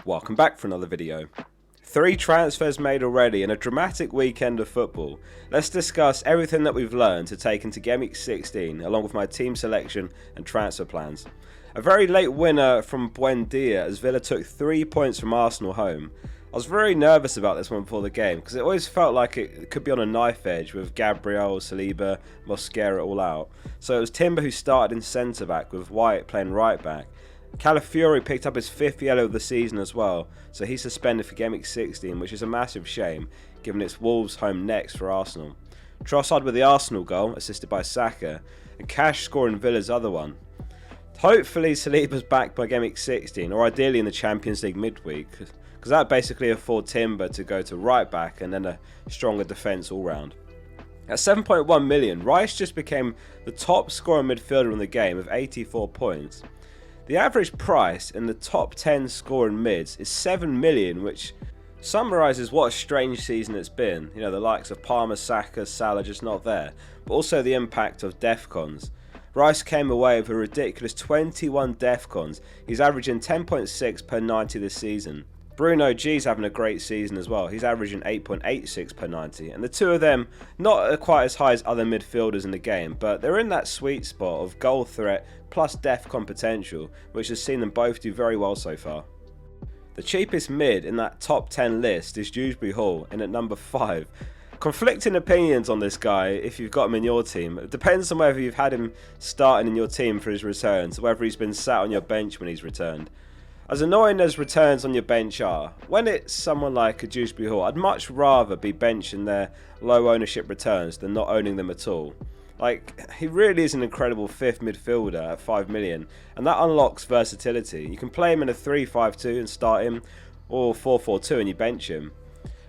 Welcome back for another video. 3 transfers made already and a dramatic weekend of football. Let's discuss everything that we've learned to take into Gameweek16 along with my team selection and transfer plans. A very late winner from Buendia as Villa took 3 points from Arsenal home. I was very nervous about this one before the game because it always felt like it could be on a knife edge with Gabriel, Saliba, Mosquera all out. So it was Timber who started in centre back with White playing right back. Calafiori picked up his 5th yellow of the season as well, so he's suspended for Gameweek16, which is a massive shame given it's Wolves home next for Arsenal. Trossard with the Arsenal goal, assisted by Saka, and Cash scoring Villa's other one. Hopefully Saliba's back by Gameweek16, or ideally in the Champions League midweek, because that basically affords Timber to go to right back and then a stronger defence all round. At 7.1 million, Rice just became the top scoring midfielder in the game with 84 points. The average price in the top 10 scoring mids is 7 million, which summarises what a strange season it's been. You know, the likes of Palmer, Saka, Salah just not there, but also the impact of DEFCONs. Rice came away with a ridiculous 21 DEFCONs. He's averaging 10.6 per 90 this season. Bruno G's having a great season as well. He's averaging 8.86 per 90, and the two of them not quite as high as other midfielders in the game, but they're in that sweet spot of goal threat plus DEFCON potential, which has seen them both do very well so far. The cheapest mid in that top 10 list is Dewsbury Hall, in at number 5. Conflicting opinions on this guy if you've got him in your team. It depends on whether you've had him starting in your team for his returns, or whether he's been sat on your bench when he's returned. As annoying as returns on your bench are, when it's someone like a Dewsbury Hall, I'd much rather be benching their low ownership returns than not owning them at all. Like, he really is an incredible 5th midfielder at 5 million, and that unlocks versatility. You can play him in a 3-5-2 and start him, or 4-4-2 and you bench him.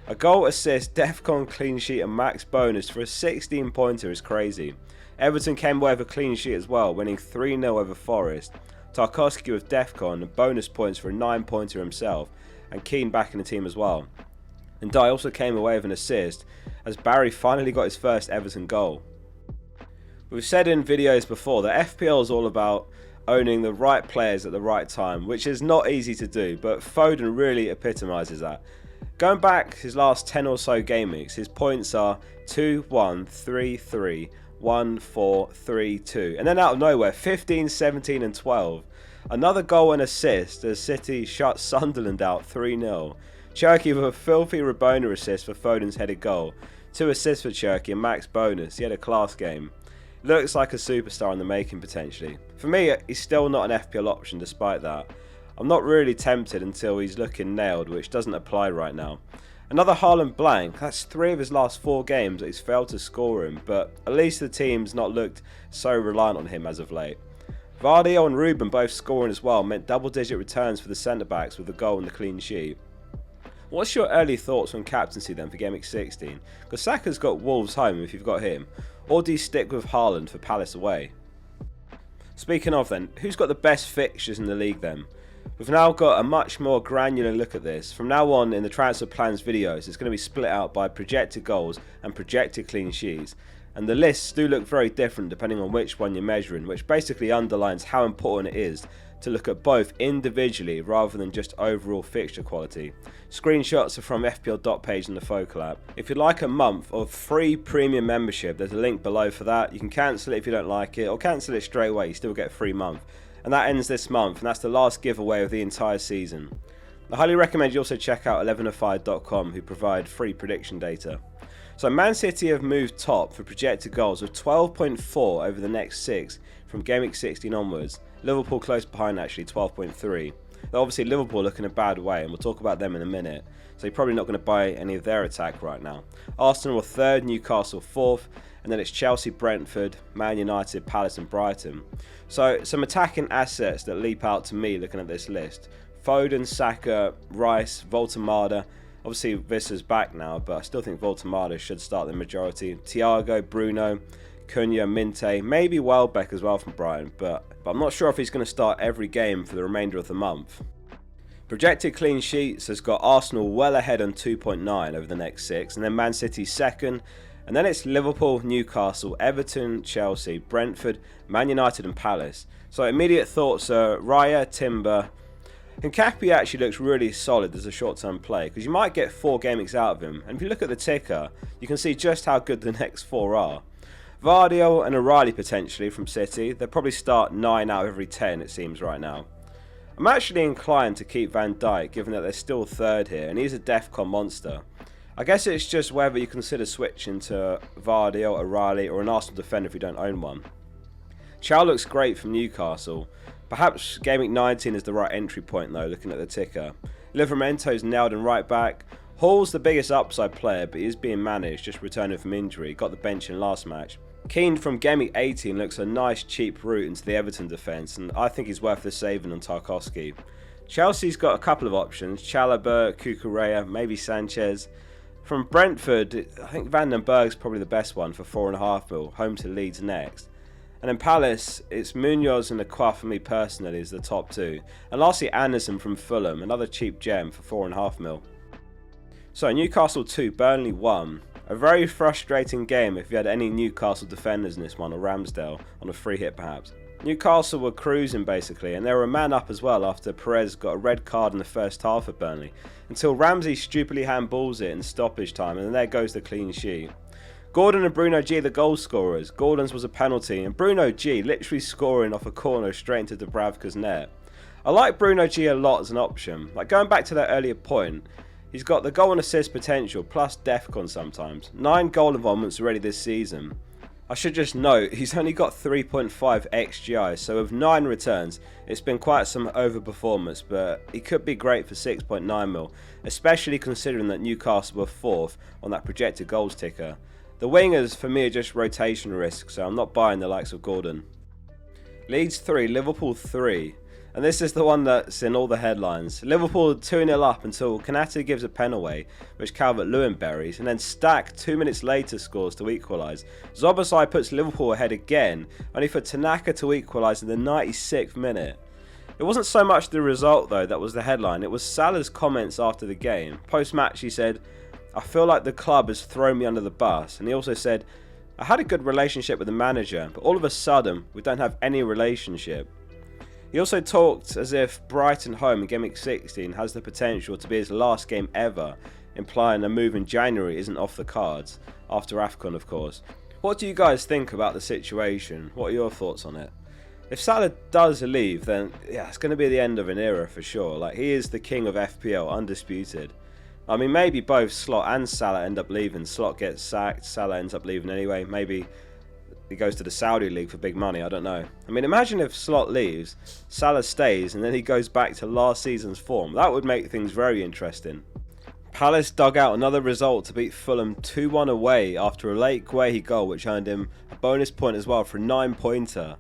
A goal, assist, DEFCON clean sheet and max bonus for a 16 pointer is crazy. Everton came away with a clean sheet as well, winning 3-0 over Forest. Tarkowski with DEFCON and bonus points for a 9-pointer himself, and Keane back in the team as well. And Dye also came away with an assist as Barry finally got his first Everton goal. We've said in videos before that FPL is all about owning the right players at the right time, which is not easy to do, but Foden really epitomises that. Going back his last 10 or so game weeks, his points are 2, 1, 3, 3, 1, 4, 3, 2, and then out of nowhere 15, 17 and 12. Another goal and assist as City shut Sunderland out 3-0. Cherky with a filthy Rabona assist for Foden's headed goal. 2 assists for Cherky and max bonus. He had a class game. Looks like a superstar in the making potentially. For me, he's still not an FPL option despite that. I'm not really tempted until he's looking nailed, which doesn't apply right now. Another Haaland blank. That's 3 of his last 4 games that he's failed to score him, but at least the team's not looked so reliant on him as of late. Vardy and Ruben both scoring as well meant double-digit returns for the centre-backs with a goal and the clean sheet. What's your early thoughts on captaincy then for Gameweek16? Because Saka's got Wolves home if you've got him, or do you stick with Haaland for Palace away? Speaking of then, who's got the best fixtures in the league then? We've now got a much more granular look at this. From now on in the transfer plans videos, it's going to be split out by projected goals and projected clean sheets. And the lists do look very different depending on which one you're measuring, which basically underlines how important it is to look at both individually rather than just overall fixture quality. Screenshots are from FPL.page in the Focal app. If you'd like a month of free premium membership, there's a link below for that. You can cancel it if you don't like it, or cancel it straight away, you still get a free month. And that ends this month, and that's the last giveaway of the entire season. I highly recommend you also check out 1105.com, who provide free prediction data. So Man City have moved top for projected goals with 12.4 over the next 6 from Gameweek16 onwards. Liverpool close behind actually, 12.3. Obviously Liverpool look in a bad way, and we'll talk about them in a minute. So you're probably not going to buy any of their attack right now. Arsenal are 3rd, Newcastle 4th, and then it's Chelsea, Brentford, Man United, Palace and Brighton. So some attacking assets that leap out to me looking at this list. Foden, Saka, Rice, Voltemada. Obviously Visser's back now, but I still think Voltemada should start the majority. Thiago, Bruno, Cunha, Minte, maybe Welbeck as well from Brighton, but I'm not sure if he's going to start every game for the remainder of the month. Projected clean sheets has got Arsenal well ahead on 2.9 over the next 6, and then Man City 2nd, and then it's Liverpool, Newcastle, Everton, Chelsea, Brentford, Man United and Palace. So immediate thoughts are Raya, Timber, Hincapié actually looks really solid as a short-term play because you might get 4 game weeks out of him, and if you look at the ticker, you can see just how good the next 4 are. Vardy and O'Reilly potentially from City, they'll probably start 9 out of every 10 it seems right now. I'm actually inclined to keep Van Dijk given that they're still third here and he's a DEFCON monster. I guess it's just whether you consider switching to Vardy, O'Reilly or an Arsenal defender if you don't own one. Cielo looks great from Newcastle. Perhaps Gameweek 19 is the right entry point though, looking at the ticker. Livramento's nailed in right back. Hall's the biggest upside player, but he is being managed, just returning from injury. Got the bench in last match. Keane from Gameweek 18 looks a nice cheap route into the Everton defence, and I think he's worth the saving on Tarkowski. Chelsea's got a couple of options. Chalobah, Cucurella, maybe Sanchez. From Brentford, I think Van den Berg's probably the best one for 4.5 mil, home to Leeds next. And in Palace, it's Munoz and Acquah for me personally is the top 2. And lastly, Anderson from Fulham, another cheap gem for 4.5 mil. So Newcastle 2, Burnley 1. A very frustrating game if you had any Newcastle defenders in this one, or Ramsdale on a free hit perhaps. Newcastle were cruising basically, and they were a man up as well after Perez got a red card in the first half of Burnley, until Ramsey stupidly handballs it in stoppage time, and then there goes the clean sheet. Gordon and Bruno G the goal scorers. Gordon's was a penalty, and Bruno G literally scoring off a corner straight into Dubravka's net. I like Bruno G a lot as an option. Like going back to that earlier point, he's got the goal and assist potential plus DEFCON sometimes. 9 goal involvements already this season. I should just note, he's only got 3.5 XGI, so with 9 returns, it's been quite some overperformance, but he could be great for 6.9 mil, especially considering that Newcastle were 4th on that projected goals ticker. The wingers for me are just rotation risk, so I'm not buying the likes of Gordon. Leeds 3, Liverpool 3. And this is the one that's in all the headlines. Liverpool 2-0 up until Konate gives a pen away, which Calvert-Lewin buries, and then Stack 2 minutes later scores to equalise. Szoboszlai puts Liverpool ahead again, only for Tanaka to equalise in the 96th minute. It wasn't so much the result though that was the headline, it was Salah's comments after the game. Post-match he said, "I feel like the club has thrown me under the bus," and he also said, "I had a good relationship with the manager, but all of a sudden we don't have any relationship." He also talked as if Brighton home in Gameweek 16 has the potential to be his last game ever, implying a move in January isn't off the cards, after AFCON of course. What do you guys think about the situation? What are your thoughts on it? If Salah does leave, then yeah, it's going to be the end of an era for sure. Like, he is the king of FPL, undisputed. I mean, maybe both Slot and Salah end up leaving. Slot gets sacked, Salah ends up leaving anyway. Maybe he goes to the Saudi League for big money, I don't know. I mean, imagine if Slot leaves, Salah stays, and then he goes back to last season's form. That would make things very interesting. Palace dug out another result to beat Fulham 2-1 away after a late Guehi goal, which earned him a bonus point as well for a 9-pointer.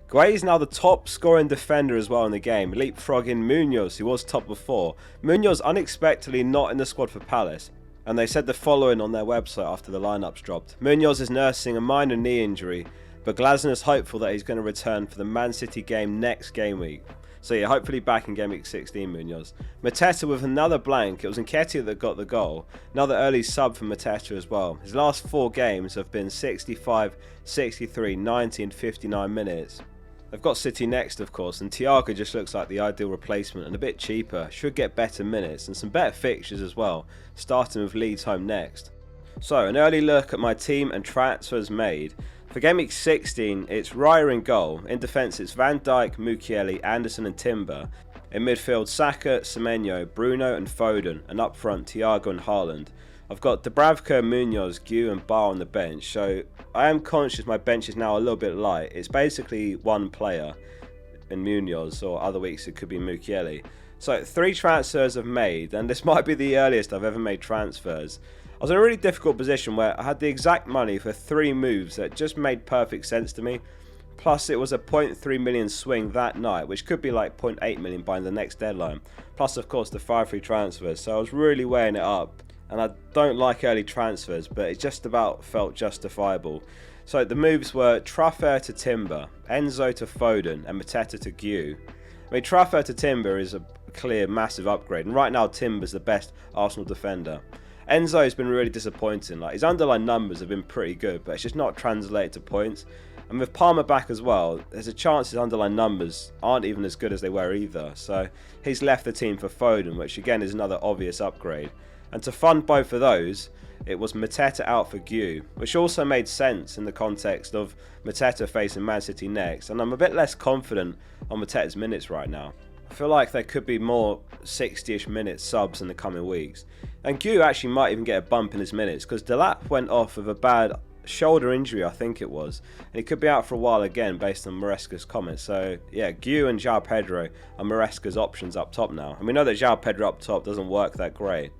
Guehi is now the top scoring defender as well in the game, leapfrogging Munoz, who was top before. Munoz unexpectedly not in the squad for Palace, and they said the following on their website after the lineups dropped. Munoz is nursing a minor knee injury, but Glasner is hopeful that he's going to return for the Man City game next game week. So yeah, hopefully back in Gameweek 16, Munoz. Mateta with another blank. It was Nketiah that got the goal. Another early sub for Mateta as well. His last 4 games have been 65, 63, 90 and 59 minutes. They've got City next, of course, and Thiago just looks like the ideal replacement and a bit cheaper. Should get better minutes and some better fixtures as well, starting with Leeds home next. So, an early look at my team and transfers made. For Gameweek 16, it's Raya in goal. In defence, it's Van Dijk, Mukiele, Anderson and Timber. In midfield, Saka, Semenyo, Bruno and Foden, and up front, Thiago and Haaland. I've got Dubravka, Munoz, Gue and Bar on the bench, so I am conscious my bench is now a little bit light. It's basically one player in Munoz, or other weeks it could be Mukiele. So 3 transfers I've made, and this might be the earliest I've ever made transfers. I was in a really difficult position where I had the exact money for 3 moves that just made perfect sense to me. Plus it was a 0.3 million swing that night, which could be like 0.8 million by the next deadline. Plus of course the 5 free transfers, so I was really weighing it up. And I don't like early transfers, but it just about felt justifiable. So the moves were Trafford to Timber, Enzo to Foden, and Mateta to Gue. I mean, Trafford to Timber is a clear massive upgrade, and right now Timber's the best Arsenal defender. Enzo's been really disappointing. Like, his underlying numbers have been pretty good, but it's just not translated to points. And with Palmer back as well, there's a chance his underlying numbers aren't even as good as they were either. So he's left the team for Foden, which again is another obvious upgrade. And to fund both of those, it was Mateta out for GW, which also made sense in the context of Mateta facing Man City next. And I'm a bit less confident on Mateta's minutes right now. I feel like there could be more 60-ish minute subs in the coming weeks. And GW actually might even get a bump in his minutes, because Delap went off with a bad shoulder injury, I think it was, and he could be out for a while again based on Maresca's comments. So yeah, GW and João Pedro are Maresca's options up top now, and we know that João Pedro up top doesn't work that great.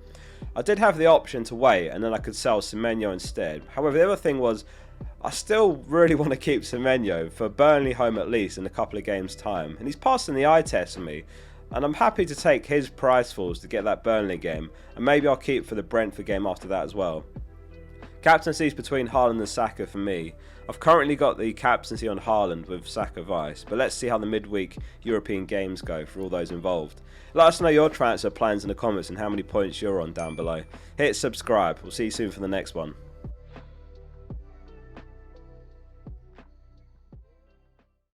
I did have the option to wait and then I could sell Semenyo instead. However, the other thing was, I still really want to keep Semenyo for Burnley home at least in a couple of games time, and he's passing the eye test for me, and I'm happy to take his price falls to get that Burnley game, and maybe I'll keep for the Brentford game after that as well. Captaincy is between Haaland and Saka for me. I've currently got the captaincy on Haaland with Saka vice, but let's see how the midweek European games go for all those involved. Let us know your transfer plans in the comments and how many points you're on down below. Hit subscribe. We'll see you soon for the next one.